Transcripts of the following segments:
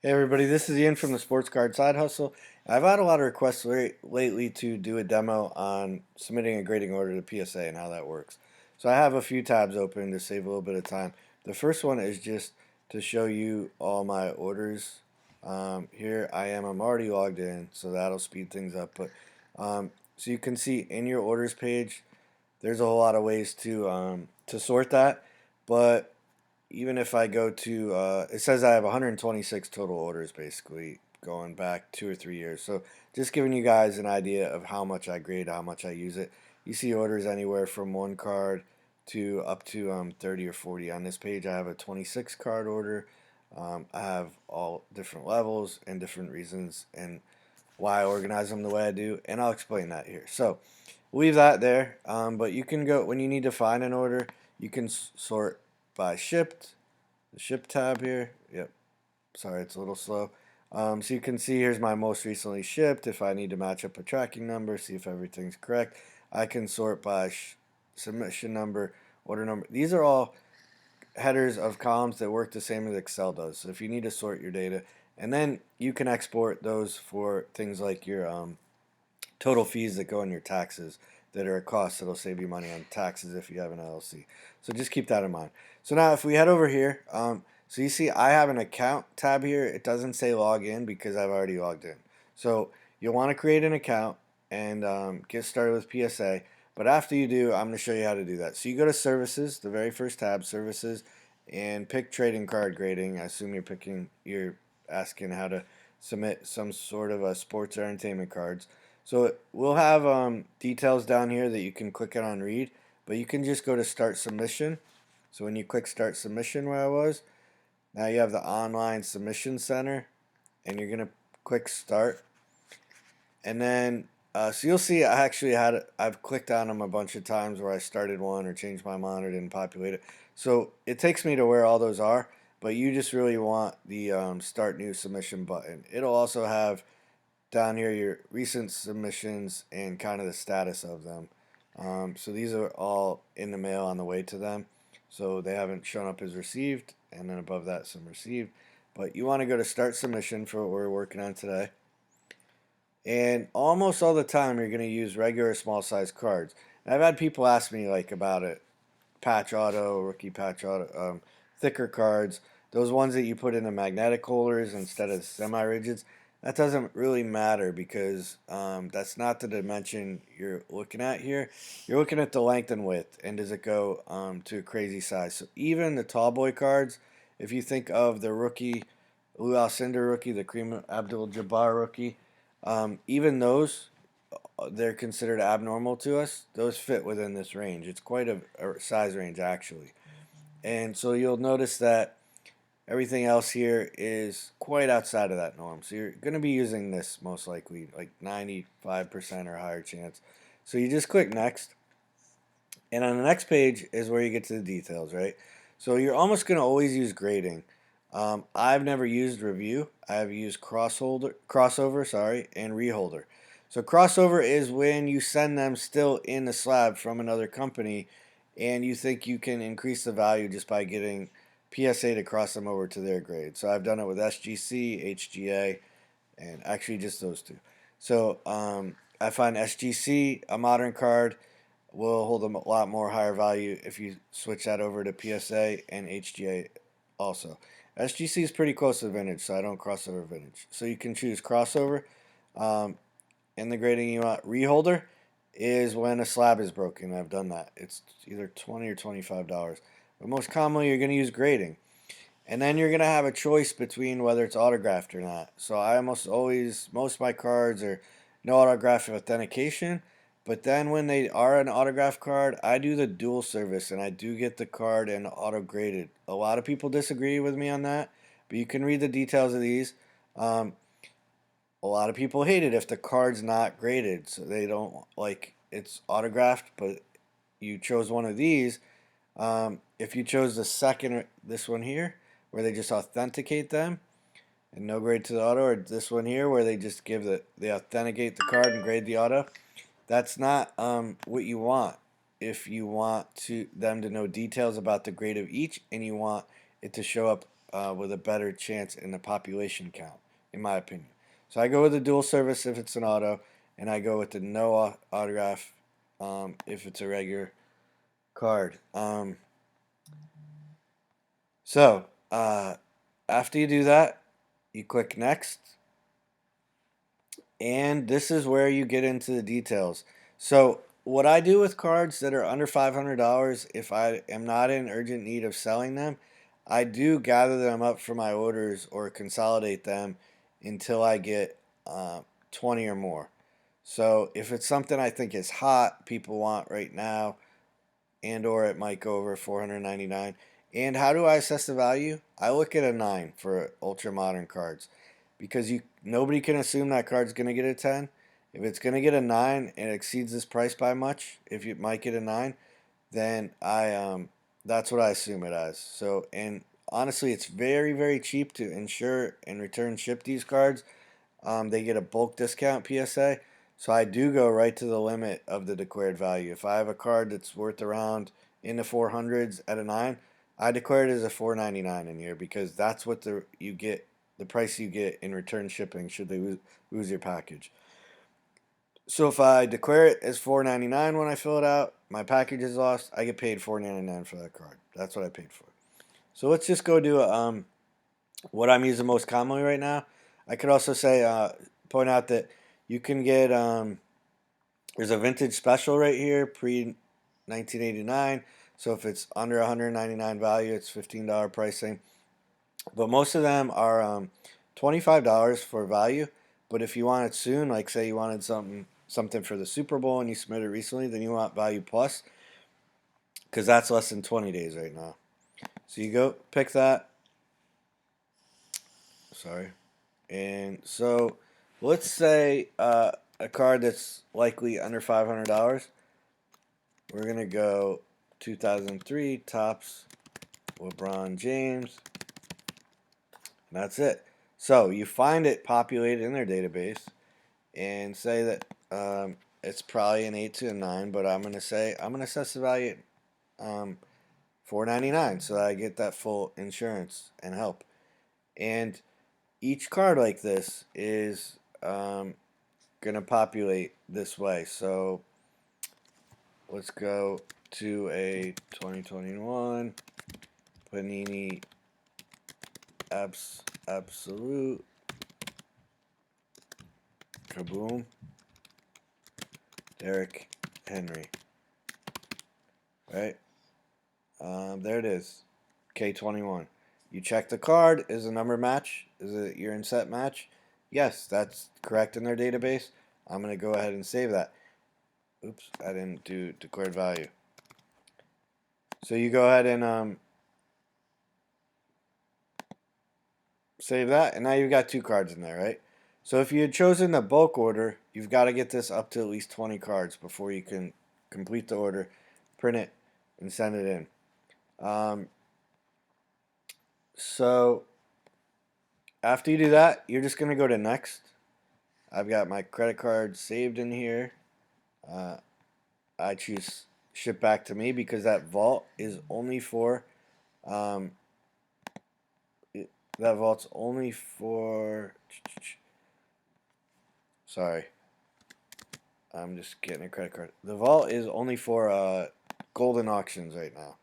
Hey everybody, this is Ian from the Sports Card Side Hustle. I've had a lot of requests lately to do a demo on submitting a grading order to PSA and how that works. So I have a few tabs open to save a little bit of time. The first one is just to show you all my orders. Here I am, I'm already logged in, so that'll speed things up. But so you can see in your orders page, there's a whole lot of ways to sort that, but even if I go to, it says I have 126 total orders basically going back 2 or 3 years. So just giving you guys an idea of how much I grade, how much I use it. You see orders anywhere from one card to up to 30 or 40. On this page, I have a 26 card order. I have all different levels and different reasons and why I organize them the way I do, and I'll explain that here. So leave that there, but you can go when you need to find an order. You can sort by shipped, the ship tab here. Yep, sorry, it's a little slow. So you can see here's my most recently shipped. If I need to match up a tracking number, see if everything's correct, I can sort by submission number, order number. These are all headers of columns that work the same as Excel does. So if you need to sort your data, and then you can export those for things like your total fees that go in your taxes that are a cost. It'll save you money on taxes if you have an LLC. So just keep that in mind. So now if we head over here, so you see I have an account tab here. It doesn't say log in because I've already logged in. So you'll want to create an account and get started with PSA. But after you do, I'm going to show you how to do that. So you go to services, the very first tab, services, and pick trading card grading. I assume you're asking how to submit some sort of a sports or entertainment cards. So we'll have details down here that you can click it on read, but you can just go to start submission. So when you click start submission where I was, now you have the online submission center and you're going to click start. And then, so you'll see I've clicked on them a bunch of times where I started one or changed my monitor and populate it. So it takes me to where all those are, but you just really want the start new submission button. It'll also have down here your recent submissions and kind of the status of them. So these are all in the mail on the way to them. So they haven't shown up as received, and then above that some received. But you want to go to start submission for what we're working on today. And almost all the time you're going to use regular small size cards. And I've had people ask me like about it, patch auto, rookie patch auto, thicker cards, those ones that you put in the magnetic holders instead of semi-rigids. That doesn't really matter because that's not the dimension you're looking at here. You're looking at the length and width, and does it go to a crazy size. So even the tall boy cards, if you think of the rookie, Lou Alcindor rookie, the Kareem Abdul-Jabbar rookie, even those, they're considered abnormal to us. Those fit within this range. It's quite a size range actually. And so you'll notice that everything else here is quite outside of that norm. So you're going to be using this most likely, like 95% or higher chance. So you just click next. And on the next page is where you get to the details, right? So you're almost going to always use grading. I've never used review. I've used crossover, sorry, and reholder. So crossover is when you send them still in the slab from another company, and you think you can increase the value just by getting PSA to cross them over to their grade. So I've done it with SGC, HGA, and actually just those two. So I find SGC, a modern card, will hold a lot more higher value if you switch that over to PSA and HGA also. SGC is pretty close to vintage, so I don't cross over vintage. So you can choose crossover. In the grading you want, reholder is when a slab is broken. I've done that. It's either $20 or $25. But most commonly, you're going to use grading. And then you're going to have a choice between whether it's autographed or not. So I almost always, most of my cards are no autograph authentication. But then when they are an autograph card, I do the dual service and I do get the card and auto graded. A lot of people disagree with me on that, but you can read the details of these. A lot of people hate it if the card's not graded, so they don't like it's autographed, but you chose one of these. If you chose the second, this one here, where they just authenticate them and no grade to the auto, or this one here where they just give they authenticate the card and grade the auto, that's not what you want. If you want them to know details about the grade of each, and you want it to show up with a better chance in the population count, in my opinion. So I go with the dual service if it's an auto, and I go with the no autograph if it's a regular card. So after you do that, you click next, and this is where you get into the details. So what I do with cards that are under $500, if I am not in urgent need of selling them, I do gather them up for my orders or consolidate them until I get 20 or more. So if it's something I think is hot, people want right now, and or it might go over 499. And how do I assess the value? I look at a 9 for ultra modern cards because you nobody can assume that card's going to get a 10. If it's going to get a 9 and it exceeds this price by much, if you might get a 9, then I that's what I assume it as. So, and honestly, it's very cheap to insure and return ship these cards. They get a bulk discount PSA. So I do go right to the limit of the declared value. If I have a card that's worth around in the 400s at a 9, I declare it as a 499 in here because that's what the price you get in return shipping should they lose your package. So if I declare it as 499 when I fill it out, my package is lost, I get paid 499 for that card. That's what I paid for. So let's just go do what I'm using most commonly right now. I could also say point out that you can get there's a vintage special right here pre 1989. So if it's under 199 value, it's $15 pricing. But most of them are $25 for value. But if you want it soon, like say you wanted something for the Super Bowl and you submitted it recently, then you want value plus because that's less than 20 days right now. So you go pick that. Sorry. And so let's say a card that's likely under $500. We're going to go 2003 Topps LeBron James. And that's it. So you find it populated in their database and say that it's probably an 8 to a 9, but I'm going to assess the value at $499 so that I get that full insurance and help. And each card like this is going to populate this way. So let's go to a 2021 Panini Absolute Kaboom Derrick Henry. Right? There it is. K21. You check the card. Is the number match? Is it your inset match? Yes, that's correct in their database. I'm going to go ahead and save that. Oops, I didn't do declared value. So you go ahead and save that, and now you've got 2 cards in there, right? So if you had chosen the bulk order, you've got to get this up to at least 20 cards before you can complete the order, print it, and send it in. So after you do that, you're just going to go to next. I've got my credit card saved in here. I choose ship back to me because that vault is only for that vault's only for sorry, I'm just getting a credit card. The vault is only for golden auctions right now.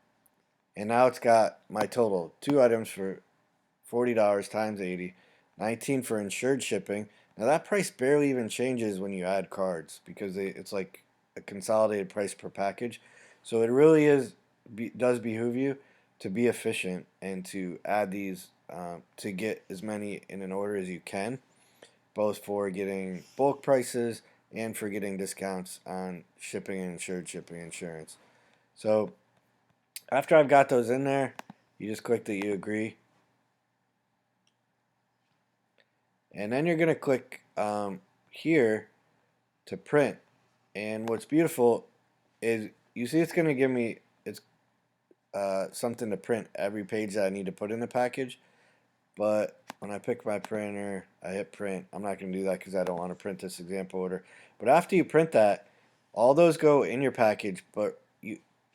And now it's got my total 2 items for $40 times 80, 19 for insured shipping. Now that price barely even changes when you add cards because it's like a consolidated price per package. So it really does behoove you to be efficient and to add these to get as many in an order as you can, both for getting bulk prices and for getting discounts on shipping and insured shipping insurance. So after I've got those in there, you just click that you agree. And then you're going to click here to print. And what's beautiful is you see it's going to give me something to print every page that I need to put in the package. But when I pick my printer, I hit print. I'm not going to do that because I don't want to print this example order. But after you print that, all those go in your package, but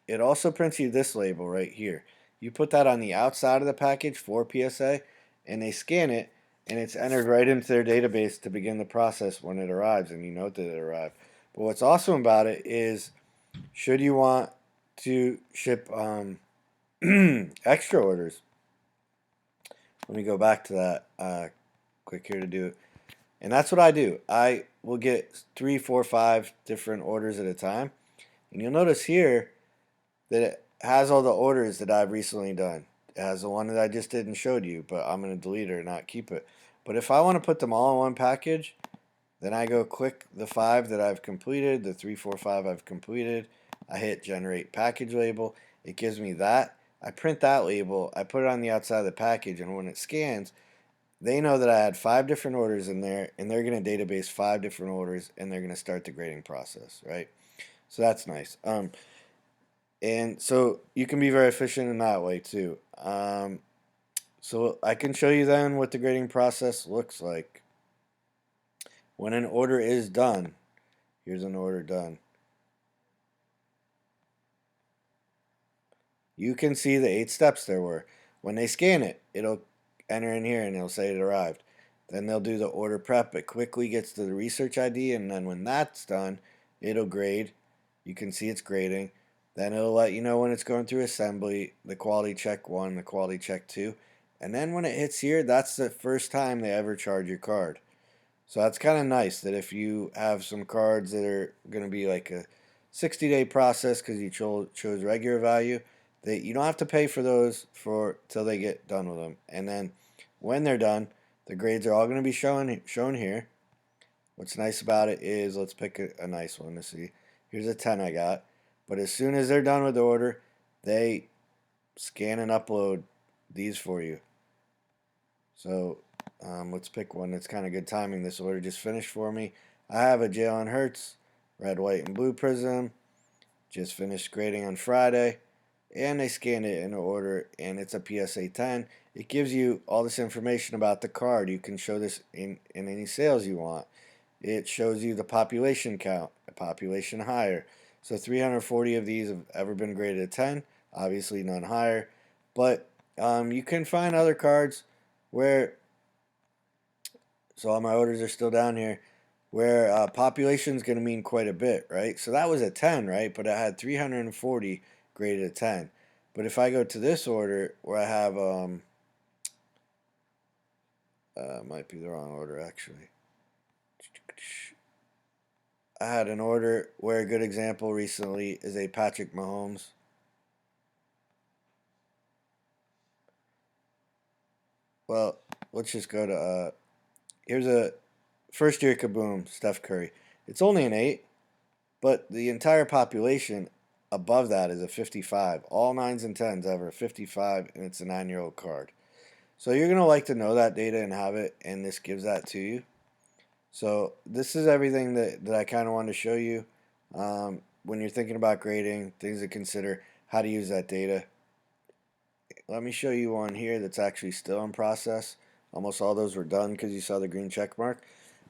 it also prints you this label right here. you put that on the outside of the package for PSA, and they scan it, and it's entered right into their database to begin the process when it arrives, and you know that it arrived. But what's awesome about it is, should you want to ship extra orders, let me go back to that. Click here to do it. And that's what I do. I will get 3, 4, 5 different orders at a time. And you'll notice here that it has all the orders that I've recently done. It has the one that I just did and showed you, but I'm going to delete it or not keep it. But if I want to put them all in one package, then I go click the 5 that I've completed, the 3, 4, 5 I've completed. I hit generate package label. It gives me that. I print that label. I put it on the outside of the package, and when it scans, they know that I had 5 different orders in there, and they're going to database 5 different orders, and they're going to start the grading process, right? So that's nice. And so you can be very efficient in that way too. So I can show you then what the grading process looks like. When an order is done, here's an order done. You can see the 8 steps there were. When they scan it, it'll enter in here and it'll say it arrived. Then they'll do the order prep. It quickly gets to the research ID, and then when that's done, it'll grade. You can see it's grading. Then it'll let you know when it's going through assembly, the quality check 1, the quality check 2. And then when it hits here, that's the first time they ever charge your card. So that's kind of nice that if you have some cards that are going to be like a 60-day process because you chose regular value, that you don't have to pay for those for till they get done with them. And then when they're done, the grades are all going to be shown here. What's nice about it is, let's pick a nice one to see. Here's a 10 I got. But as soon as they're done with the order, they scan and upload these for you. So let's pick one that's kind of good timing. This order just finished for me. I have a Jalen Hurts, red, white, and blue prism. Just finished grading on Friday. And they scanned it in order, and it's a PSA 10. It gives you all this information about the card. You can show this in any sales you want. It shows you the population count, the population higher. So 340 of these have ever been graded a 10. Obviously none higher. But you can find other cards where, so all my orders are still down here, where population is going to mean quite a bit, right? So that was a 10, right? But I had 340 graded a 10. But if I go to this order where I have, might be the wrong order actually. I had an order where a good example recently is a Patrick Mahomes. Well, let's just go to, here's a first year kaboom, Steph Curry. It's only an 8, but the entire population above that is a 55. All 9s and 10s have a 55, and it's a 9-year-old card. So you're going to like to know that data and have it, and this gives that to you. So this is everything that I kind of wanted to show you when you're thinking about grading, things to consider, how to use that data. Let me show you one here that's actually still in process. Almost all those were done because you saw the green check mark.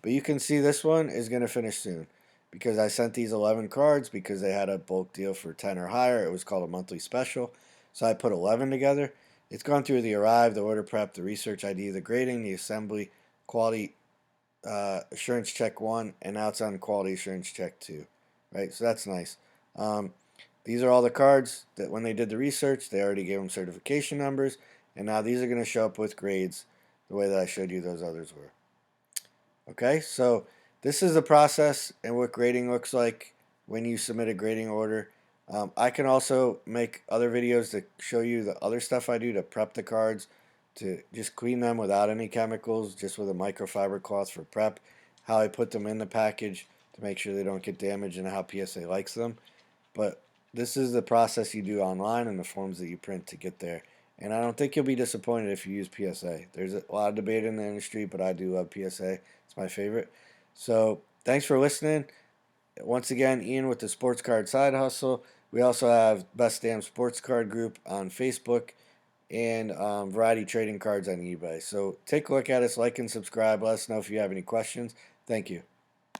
But you can see this one is going to finish soon because I sent these 11 cards because they had a bulk deal for 10 or higher. It was called a monthly special. So I put 11 together. It's gone through the arrive, the order prep, the research ID, the grading, the assembly, quality assurance check 1, and now it's on quality assurance check 2. Right, so that's nice. These are all the cards that when they did the research, they already gave them certification numbers, and now these are going to show up with grades the way that I showed you those others were. Okay, so this is the process and what grading looks like when you submit a grading order. I can also make other videos to show you the other stuff I do to prep the cards, to just clean them without any chemicals, just with a microfiber cloth for prep, how I put them in the package to make sure they don't get damaged, and how PSA likes them. But this is the process you do online and the forms that you print to get there. And I don't think you'll be disappointed if you use PSA. There's a lot of debate in the industry, but I do love PSA. It's my favorite. So thanks for listening. Once again, Ian with the Sports Card Side Hustle. We also have Best Damn Sports Card Group on Facebook and Variety Trading Cards on eBay. So take a look at us, like and subscribe. Let us know if you have any questions. Thank you.